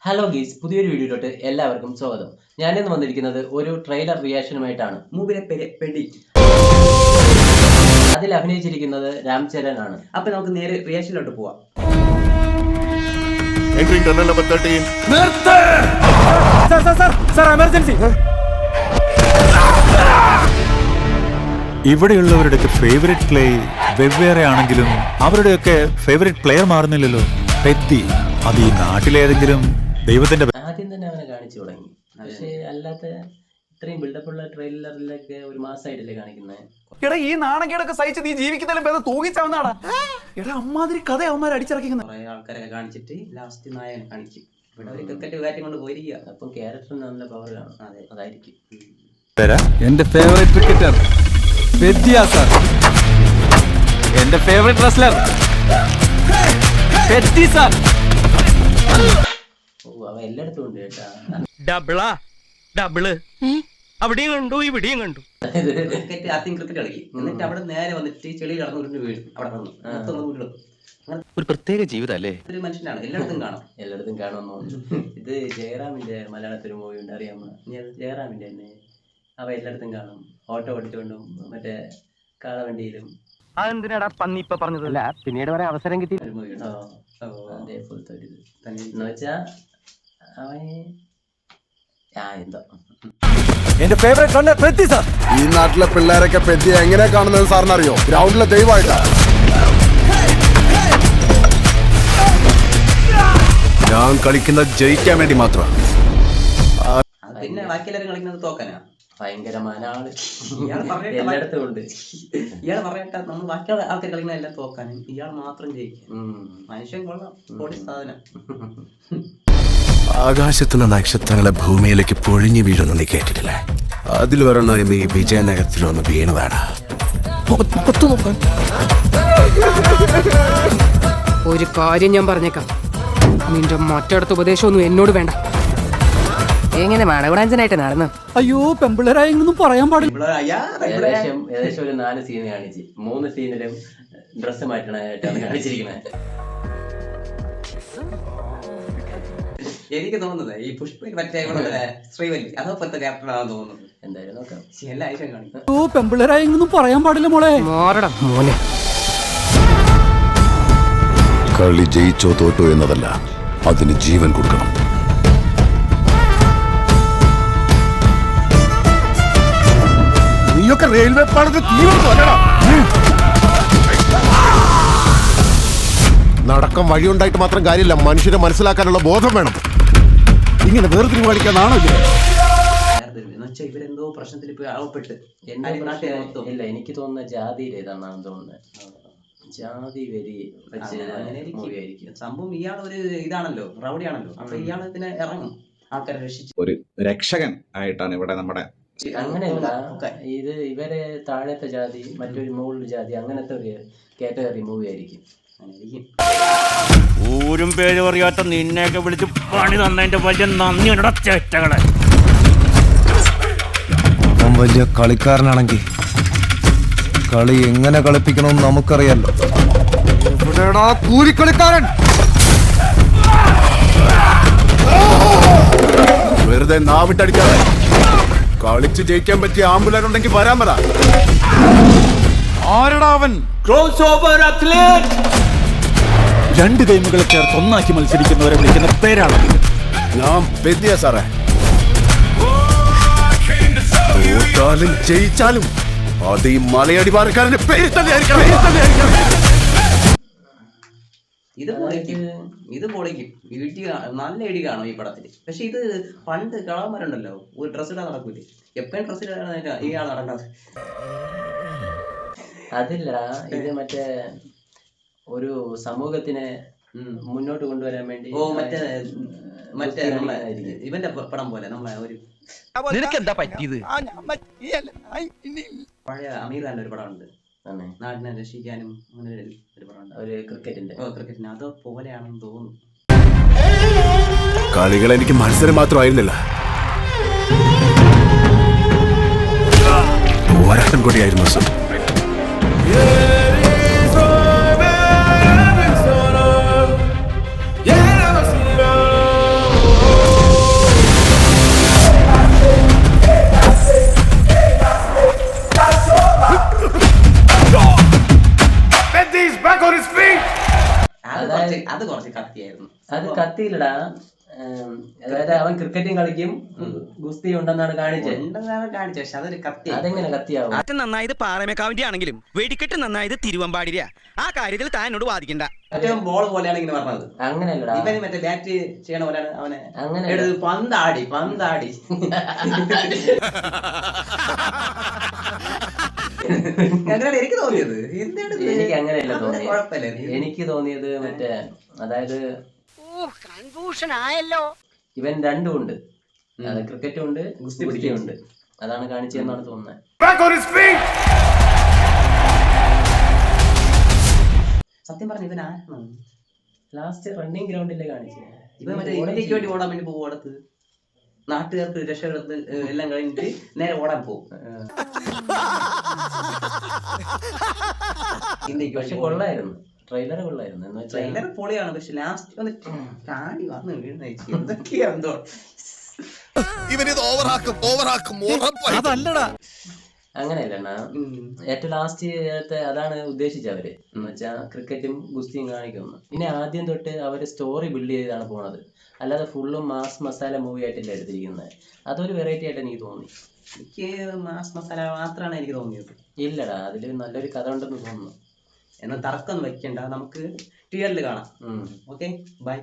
Hello ഗീസ്, പുതിയൊരു വീഡിയോയിലോട്ട് എല്ലാവർക്കും സ്വാഗതം. ഞാനിന്ന് വന്നിരിക്കുന്നത് ഒരു ട്രെയിലർ റിയാക്ഷനുമായിട്ടാണ്. മൂവിയുടെ പേര് പെടി. അതിൽ അഭിനയിച്ചിരിക്കുന്നത് രാം ചരൺ ആണ്. അപ്പൊ നമുക്ക് നേരെ റിയാക്ഷനിലോട്ട് പോവാം. ഇവിടെയുള്ളവരുടെയൊക്കെ ഫേവറേറ്റ് പ്ലേ വെവ്വേറെ ആണെങ്കിലും അവരുടെയൊക്കെ ഫേവറേറ്റ് പ്ലെയർ മാറുന്നില്ലല്ലോ. പെത്തി അത് ഈ നാട്ടിലേതെങ്കിലും ദൈവത്തിന്റെ ആദ്യം തന്നെ അവനെ കാണിച്ചു തുടങ്ങി. പക്ഷേ അല്ലാത്ത ഇത്രയും ബിൽഡപ്പുള്ള ട്രെയിലറിലൊക്കെ ഒരു മാസമായിട്ടല്ലേ കാണിക്കുന്നത്. എടാ ഈ നാണക്കേടൊക്കെ സഹിച്ച് നീ ജീവിക്കുന്നതിലും ഭേദം തൂങ്ങിച്ചാവുന്നതാടാ. എടാ അമ്മാതിരി കഥ അവന്മാർ അടിച്ചിറക്കിക്കുന്ന കുറെ ആൾക്കാരൊക്കെ കാണിച്ചിട്ട് ലാസ്റ്റ് നായകനെ കാണിക്കും. ഇവിടെ ഒരു ക്രിക്കറ്റ് കാര്യം കൊണ്ട് പോയിരിക്കുക. അപ്പം ക്യാരക്ടറിന് നല്ല പവർ കാണും. അതെ, അതായിരിക്കും. എന്റെ ഫേവറേറ്റ് ക്രിക്കറ്റർ പെദ്യ സാർ, എന്റെ ഫേവറേറ്റ് റെസ്ലർ പെദ്യ സാർ. ഓ, അവ എല്ലായിടത്തും ഉണ്ട് കേട്ടാ. ഡബിള് അവിടെയും കണ്ടു ഇവിടെയും കണ്ടു. ക്രിക്കറ്റ് ആദ്യം ക്രിക്കറ്റ് കളിക്കും, എന്നിട്ട് അവിടെ നേരെ വന്നിട്ട് ചെളിയിൽ കടന്നു ഉരുണ്ട് വീഴും. അവിടെ വന്നു മൊത്തം വീടും. ഒരു പ്രത്യേക ജീവിതം അല്ലേ. ഒരു മനുഷ്യനാണ്, എല്ലായിടത്തും കാണാം. എല്ലായിടത്തും കാണുമെന്ന്. ഇത് ജയറാമിന്റെ മലയാളത്തിൽ മൂവി ഉണ്ട്, അറിയാമോ? ജയറാമിന്റെ തന്നെ. അവ എല്ലായിടത്തും കാണും. ഓട്ടോ ഓടിച്ചുകൊണ്ടും മറ്റേ കാളവണ്ടിയിലും. അതെന്തിനാടാ പന്നി ഇപ്പൊ പറഞ്ഞതല്ല, പിന്നീട് വരെ അവസരം കിട്ടി. ഒരു മൂവി ഉണ്ട്. അതേപോലത്തെ ഒരു ഇത് തന്നെ എന്ന് വെച്ചാ അവന് എന്തോ. എന്റെ ഫേവറേറ്റ് റണ്ണർ പെദ്യ സാർ. ഈ നാട്ടിലെ പിള്ളേരൊക്കെ പെദ്യ എങ്ങനെ കാണുന്നത് സാറിന് അറിയോ? ഗ്രൗണ്ടിലെ ദൈവമായിട്ടാ. ഞാൻ കളിക്കുന്നത് ജയിക്കാൻ വേണ്ടി മാത്രം. പിന്നെ ബാക്കിയെല്ലാരും കളിക്കുന്നത് തോക്കാനാ. ഭയങ്കരമായ ആള് ഇയാൾ പറയട്ടെ, എല്ലായിടത്തും ഉണ്ട്. ഇയാൾ പറയട്ടെ, നമ്മൾ ബാക്കിയുള്ള ആൾക്കാർ കളിക്കുന്ന എല്ലാം തോക്കാനും ഇയാൾ മാത്രം ജയിക്കും. മനുഷ്യൻ കൊള്ളാം, പൊടി സാധനം. ആകാശത്തുള്ള നക്ഷത്രങ്ങളെ ഭൂമിയിലേക്ക് പൊഴിഞ്ഞു വീഴുന്നു നീ കേട്ടിട്ടില്ലേ? അതിൽ വരണം ഈ വിജയനഗരത്തിലൊന്ന് വീണതാണ്. ഒരു കാര്യം ഞാൻ പറഞ്ഞേക്കാം, നിന്റെ മറ്റടുത്ത ഉപദേശമൊന്നും എന്നോട് വേണ്ട. എങ്ങനെ മണകുടാഞ്ചനായിട്ട് നടന്നു? അയ്യോ പെമ്പിള്ളേരായൊന്നും പറയാൻ പാടില്ല. ഏകദേശം ഒരു 4 സീൻ കാണിച്ച് 3 സീനിലും ഡ്രസ്സ് മാറ്റണായിട്ടാണ് കാണിച്ചിരിക്കുന്നത്. എനിക്ക് തോന്നുന്നത് ഈ പുഷ്പയിൽ മറ്റേ ശ്രീവല്ലി അതോപ്പോലത്തെ ക്യാരക്ടറാണെന്ന് തോന്നുന്നത്. എന്തായാലും നോക്കാം. എല്ലാ ആഴ്ച കാണിക്കും. അയ്യോ പെമ്പിള്ളേരായൊന്നും പറയാൻ പാടില്ല മോളെ. മോറടാ മോനെ. കളി ജയിച്ചോ തോറ്റോ എന്നതല്ല, അതിന് ജീവൻ കൊടുക്കണം. നീയൊക്കെ റെയിൽവേ പാളത്തിൽ നടക്കം വഴിയുണ്ടായിട്ട് മാത്രം കാര്യമില്ല, മനുഷ്യരെ മനസ്സിലാക്കാനുള്ള ബോധം വേണം. ഇങ്ങനെ വേർതിരിവ് കാണിക്കാനാണോ? എന്നുവെച്ചാൽ ഇവരെന്തോ പ്രശ്നത്തിൽ പോയി ആവപ്പെട്ട് ഇല്ല, എനിക്ക് തോന്നുന്ന ജാതിയിൽ ഏതാണെന്നാണ് തോന്നുന്നത്. ജാതി വരി വെച്ച് സംഭവം. ഇയാൾ ഒരു ഇതാണല്ലോ, റൗഡിയാണല്ലോ. അപ്പൊ ഇയാൾ ഇതിനെ ഇറങ്ങും, ആൾക്കാരെ രക്ഷിച്ചു. ഒരു രക്ഷകൻ ആയിട്ടാണ് ഇവിടെ നമ്മുടെ. അങ്ങനെയല്ല, ഇത് ഇവരെ താഴത്തെ ജാതി മറ്റൊരു മുകളിൽ ജാതി അങ്ങനത്തെ ഒരു കാറ്റഗറി മൂവി ആയിരിക്കും. ഊരും പേര് പറയാത്ത നിന്നെയൊക്കെ വിളിച്ച് പണി തന്നതിന്റെ വലിയ നന്ദിയുണ്ടോ ചേട്ടകളെ. അവൻ വലിയ കളിക്കാരനാണെങ്കിൽ കളി എങ്ങനെ കളിപ്പിക്കണമെന്ന് നമുക്കറിയാലോ. എവിടെടാ കൂലിക്കളിക്കാരൻ? വെറുതെ നാവിട്ടടിക്കാതെ കളിച്ച് ജയിക്കാൻ പറ്റിയ ആമ്പുലർ ഉണ്ടെങ്കിൽ വരാൻ പറ. ആരടാ അവൻ? Cross over athlete. 2 ഗെയിമുകളെ ചേർത്ത് ഒന്നാക്കി മത്സരിക്കുന്നവരെ വിളിക്കുന്ന പേരാണ്. ഞാൻ പെദ്യ സാറേ. തോറ്റാലും ജയിച്ചാലും അത് ഈ മലയടിവാരക്കാരന്റെ പേര് തന്നെയായിരിക്കണം. ഇത് പൊളിക്കും. വീട്ടിൽ നല്ല ഇടി കാണും ഈ പടത്തിൽ. പക്ഷെ ഇത് പണ്ട് കളവന്മാരുണ്ടല്ലോ, ഒരു ഡ്രസ് ഇടാൻ നടക്കൂലേ? എപ്പോഴും ഡ്രസ് ഇടാൻ ഇയാൾ നടക്കുന്നത്. അതില്ല, ഇത് മറ്റേ ഒരു സമൂഹത്തിനെ മുന്നോട്ട് കൊണ്ടുവരാൻ വേണ്ടി. മറ്റേ നമ്മളെ ഇവന്റെ പടം പോലെ നമ്മളെ ഒരു നിനക്കെന്താ പറ്റിയത്? പഴയ അമീർ ഖാന്റെ ഒരു പടമുണ്ട്, നാടിനെ രക്ഷിക്കാനും. അങ്ങനെ ഒരു പടമുണ്ട്, ഒരു ക്രിക്കറ്റിന് അതുപോലെയാണെന്ന് തോന്നുന്നു. കളികൾ എനിക്ക് മത്സരം മാത്രമായിരുന്നില്ല, പോരാട്ടം കൂടിയായിരുന്നു സർ. കത്തിയില്ലടാ. അതായത് അവൻ ക്രിക്കറ്റും കളിക്കും, ഗുസ്തി ഉണ്ടെന്നാണ് കാണിച്ചത്. ഉണ്ടെന്നാണ് കാണിച്ചത്, പക്ഷെ അതൊരു കത്തി. അതെങ്ങനെ കത്തിയാവും? ആറ്റം നന്നായത് പാറമേക്കാവിന്റെ ആണെങ്കിലും വെടിക്കെട്ട് നന്നായത് തിരുവമ്പാടിരിയ. ആ കാര്യത്തിൽ താൻ എന്നോട് വാദിക്കണ്ട. മറ്റേ ബോൾ പോലെയാണ് ഇങ്ങനെ പറഞ്ഞത്. അങ്ങനെയല്ലടാ, ഇവന് മറ്റേ ബാറ്റ് ചെയ്യണ പോലെയാണ് അവനെ അങ്ങനെ എടുത്ത് പന്താടി അങ്ങനെയാണ് എനിക്ക് തോന്നിയത്. എനിക്ക് അങ്ങനെയല്ല തോന്നിയത്. കുഴപ്പമില്ല. എനിക്ക് തോന്നിയത് മറ്റേ അതായത് ഇവൻ രണ്ടും ഉണ്ട്, അത് ക്രിക്കറ്റും ഉണ്ട് ഗുസ്തിയും ഉണ്ട്. അതാണ് കാണിച്ചതെന്നാണ് തോന്നുന്നത്. സത്യം പറഞ്ഞ ഇവൻ ആരാണ്? ലാസ്റ്റ് റണ്ണിങ് ഗ്രൗണ്ടിലെ കാണിച്ചത്. ഇവൻ മറ്റേ ഇന്ത്യക്ക് വേണ്ടി ഓടാൻ വേണ്ടി പോകും. അടുത്ത് നാട്ടുകാർക്ക് രക്ഷപ്പെടുത്ത് എല്ലാം കഴിഞ്ഞിട്ട് നേരെ ഓടാൻ പോകും. പക്ഷെ കൊള്ളായിരുന്നു, ട്രെയിലർ കൊള്ളായിരുന്നു. എന്ന് വെച്ചാൽ ട്രെയിലർ പൊളിയാണ്, പക്ഷെ ലാസ്റ്റ് വന്ന് ചാടി വന്ന് വീഴുന്ന എന്തൊക്കെയാ എന്തോ. അതല്ലടാ, അങ്ങനെയല്ലണ്ണാ, ഏറ്റവും ലാസ്റ്റ് അതാണ് ഉദ്ദേശിച്ചവര്. എന്ന് വെച്ചാൽ ക്രിക്കറ്റും ഗുസ്തിയും കാണിക്കുന്നു. പിന്നെ ആദ്യം തൊട്ട് അവര് സ്റ്റോറി ബിൽഡ് ചെയ്താണ് പോണത്, അല്ലാതെ ഫുള്ളും മാസ് മസാല മൂവി ആയിട്ടല്ല എടുത്തിരിക്കുന്നത്. അതൊരു വെറൈറ്റി ആയിട്ട് എനിക്ക് തോന്നി. എനിക്ക് മാസ് മസാല മാത്രമാണ് എനിക്ക് തോന്നിയത്. ഇല്ലടാ, അതില് നല്ലൊരു കഥ ഉണ്ടെന്ന് തോന്നുന്നു. എന്നാൽ തർക്കം വെക്കണ്ട, നമുക്ക് തിയേറ്ററിൽ കാണാം. Okay, by.